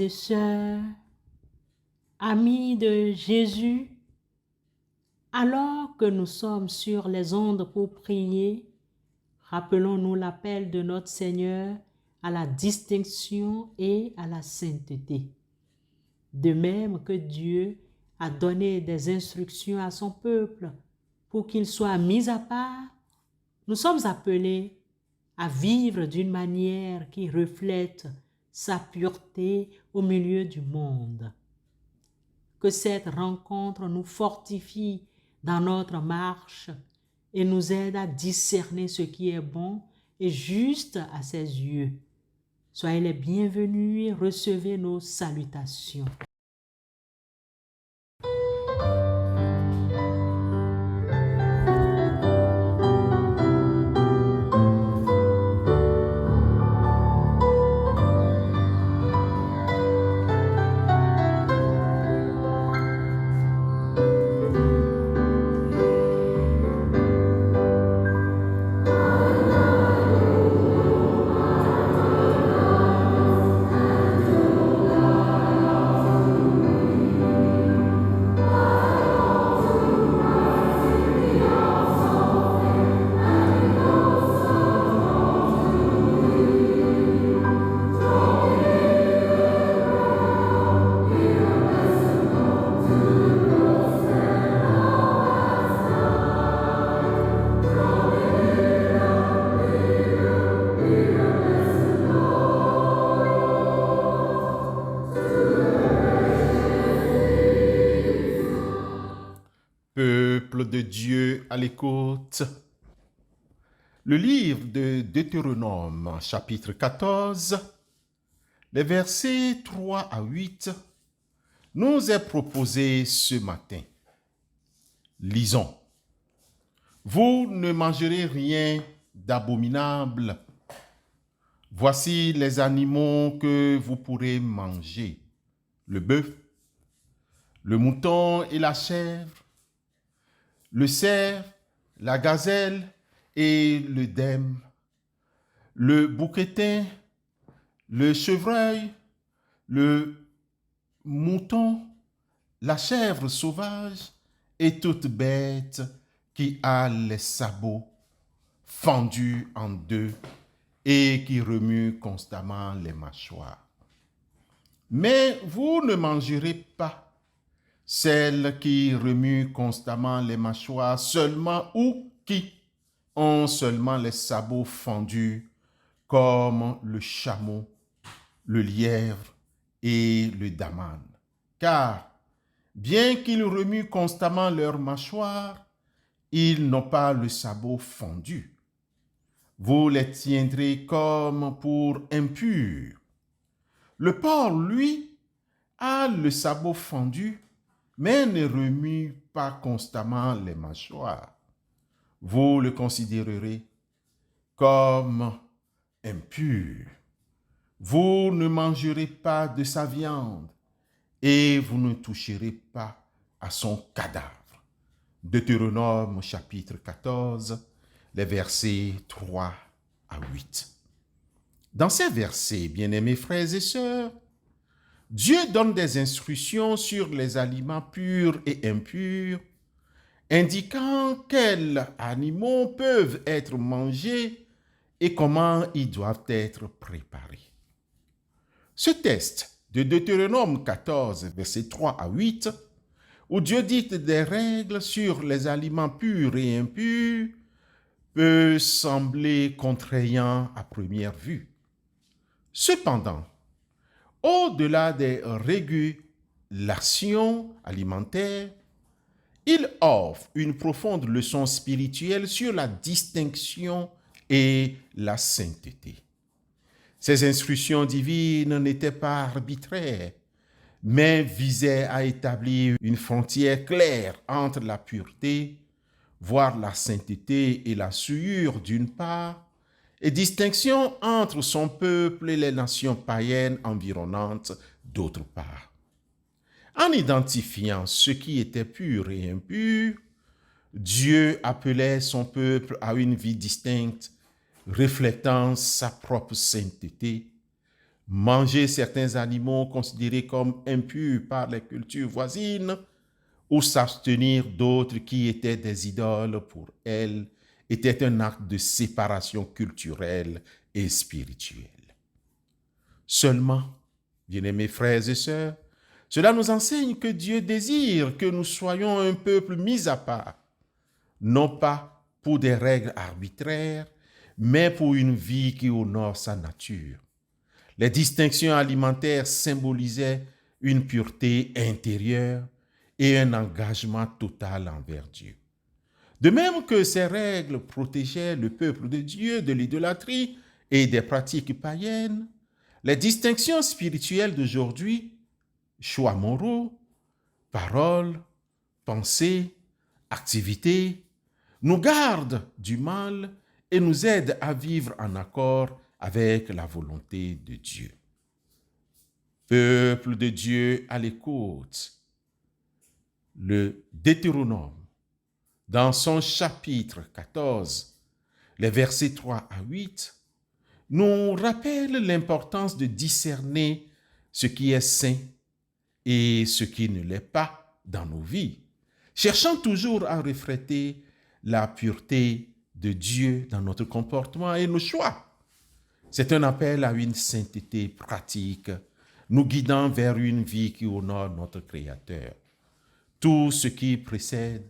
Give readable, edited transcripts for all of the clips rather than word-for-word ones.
et sœurs, amis de Jésus, alors que nous sommes sur les ondes pour prier, rappelons-nous l'appel de notre Seigneur à la distinction et à la sainteté. De même que Dieu a donné des instructions à son peuple pour qu'il soit mis à part, nous sommes appelés à vivre d'une manière qui reflète sa pureté au milieu du monde. Que cette rencontre nous fortifie dans notre marche et nous aide à discerner ce qui est bon et juste à ses yeux. Soyez les bienvenus et recevez nos salutations. Peuple de Dieu à l'écoute. Le livre de Deutéronome, chapitre 14, les versets 3 à 8, nous est proposé ce matin. Lisons. Vous ne mangerez rien d'abominable. Voici les animaux que vous pourrez manger. Le bœuf, le mouton et la chèvre, le cerf, la gazelle et le dème, le bouquetin, le chevreuil, le mouton, la chèvre sauvage et toute bête qui a les sabots fendus en deux et qui remue constamment les mâchoires. Mais vous ne mangerez pas celles qui remuent constamment les mâchoires seulement ou qui ont seulement les sabots fendus comme le chameau, le lièvre et le daman. Car bien qu'ils remuent constamment leurs mâchoires, ils n'ont pas le sabot fendu. Vous les tiendrez comme pour impurs. Le porc, lui, a le sabot fendu, mais ne remue pas constamment les mâchoires. Vous le considérerez comme impur. Vous ne mangerez pas de sa viande et vous ne toucherez pas à son cadavre. Deutéronome chapitre 14, les versets 3 à 8. Dans ces versets, bien-aimés frères et sœurs, Dieu donne des instructions sur les aliments purs et impurs, indiquant quels animaux peuvent être mangés et comment ils doivent être préparés. Ce texte de Deutéronome 14, versets 3 à 8, où Dieu dicte des règles sur les aliments purs et impurs, peut sembler contraignant à première vue. Cependant, au-delà des régulations alimentaires, il offre une profonde leçon spirituelle sur la distinction et la sainteté. Ces instructions divines n'étaient pas arbitraires, mais visaient à établir une frontière claire entre la pureté, voire la sainteté et la souillure d'une part, et distinction entre son peuple et les nations païennes environnantes d'autre part. En identifiant ce qui était pur et impur, Dieu appelait son peuple à une vie distincte, reflétant sa propre sainteté, manger certains animaux considérés comme impurs par les cultures voisines, ou s'abstenir d'autres qui étaient des idoles pour elles, était un acte de séparation culturelle et spirituelle. Seulement, bien-aimés frères et sœurs, cela nous enseigne que Dieu désire que nous soyons un peuple mis à part, non pas pour des règles arbitraires, mais pour une vie qui honore sa nature. Les distinctions alimentaires symbolisaient une pureté intérieure et un engagement total envers Dieu. De même que ces règles protégeaient le peuple de Dieu de l'idolâtrie et des pratiques païennes, les distinctions spirituelles d'aujourd'hui, choix moraux, paroles, pensées, activités, nous gardent du mal et nous aident à vivre en accord avec la volonté de Dieu. Peuple de Dieu à l'écoute, le Deutéronome, dans son chapitre 14, les versets 3 à 8, nous rappelle l'importance de discerner ce qui est saint et ce qui ne l'est pas dans nos vies, cherchant toujours à refléter la pureté de Dieu dans notre comportement et nos choix. C'est un appel à une sainteté pratique, nous guidant vers une vie qui honore notre Créateur. Tout ce qui précède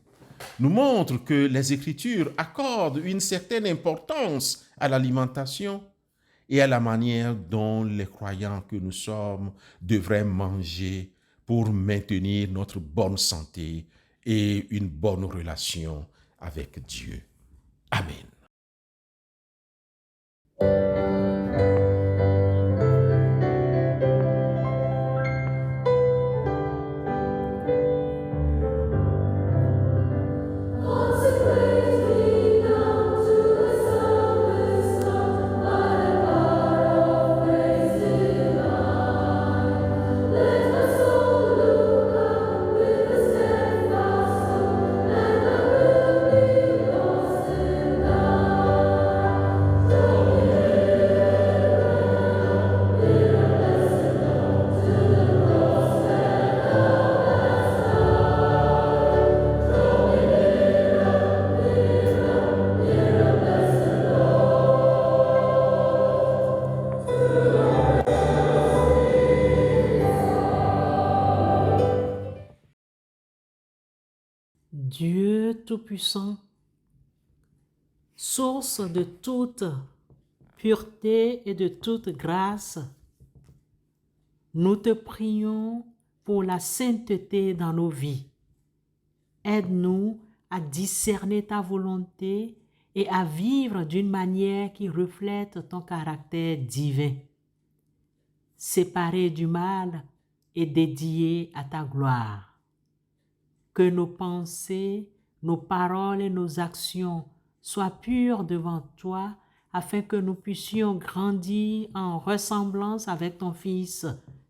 nous montre que les Écritures accordent une certaine importance à l'alimentation et à la manière dont les croyants que nous sommes devraient manger pour maintenir notre bonne santé et une bonne relation avec Dieu. Amen. Dieu Tout-Puissant, source de toute pureté et de toute grâce, nous te prions pour la sainteté dans nos vies. Aide-nous à discerner ta volonté et à vivre d'une manière qui reflète ton caractère divin, séparé du mal et dédié à ta gloire. Que nos pensées, nos paroles et nos actions soient pures devant toi, afin que nous puissions grandir en ressemblance avec ton Fils,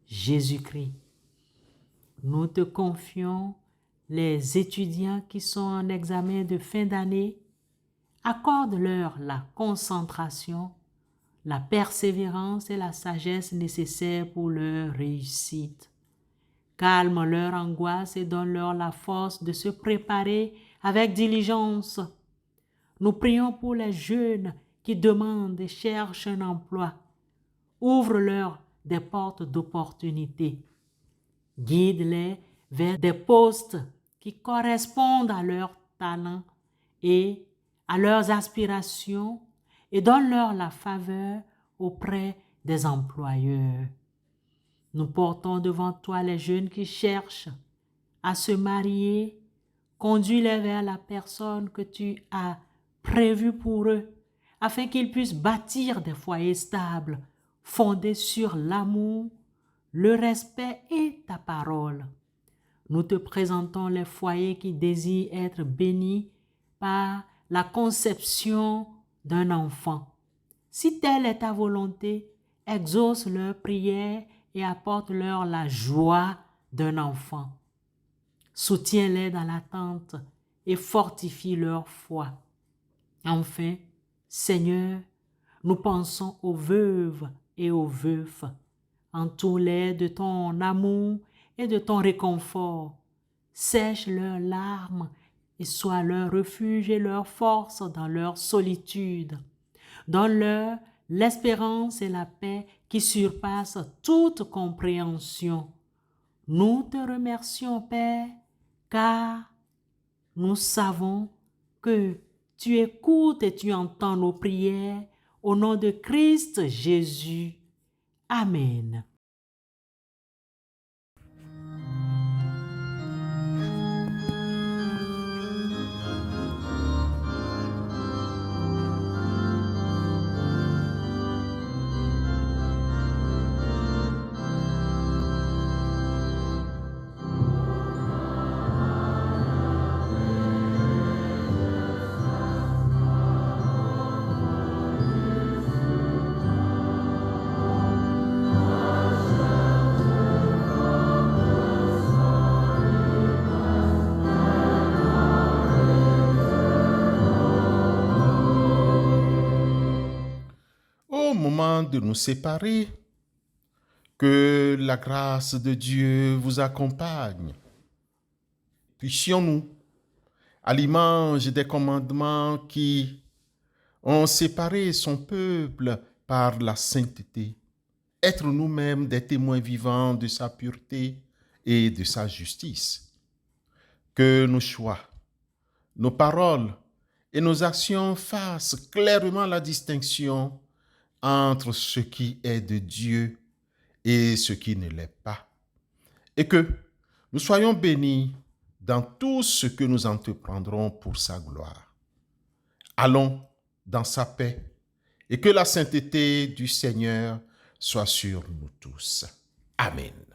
Jésus-Christ. Nous te confions les étudiants qui sont en examen de fin d'année. Accorde-leur la concentration, la persévérance et la sagesse nécessaires pour leur réussite. Calme leur angoisse et donne-leur la force de se préparer avec diligence. Nous prions pour les jeunes qui demandent et cherchent un emploi. Ouvre-leur des portes d'opportunité. Guide-les vers des postes qui correspondent à leurs talents et à leurs aspirations et donne-leur la faveur auprès des employeurs. Nous portons devant toi les jeunes qui cherchent à se marier. Conduis-les vers la personne que tu as prévue pour eux, afin qu'ils puissent bâtir des foyers stables, fondés sur l'amour, le respect et ta parole. Nous te présentons les foyers qui désirent être bénis par la conception d'un enfant. Si telle est ta volonté, exauce leurs prières et apporte-leur la joie d'un enfant. Soutiens-les dans l'attente et fortifie leur foi. Enfin, Seigneur, nous pensons aux veuves et aux veufs. Entoure-les de ton amour et de ton réconfort. Sèche leurs larmes et sois leur refuge et leur force dans leur solitude. Donne-leur l'espérance et la paix qui surpassent toute compréhension. Nous te remercions, Père, car nous savons que tu écoutes et tu entends nos prières au nom de Christ Jésus. Amen. Au moment de nous séparer, que la grâce de Dieu vous accompagne. Puissions-nous, à l'image des commandements qui ont séparé son peuple par la sainteté, être nous-mêmes des témoins vivants de sa pureté et de sa justice. Que nos choix, nos paroles et nos actions fassent clairement la distinction entre ce qui est de Dieu et ce qui ne l'est pas. Et que nous soyons bénis dans tout ce que nous entreprendrons pour sa gloire. Allons dans sa paix et que la sainteté du Seigneur soit sur nous tous. Amen.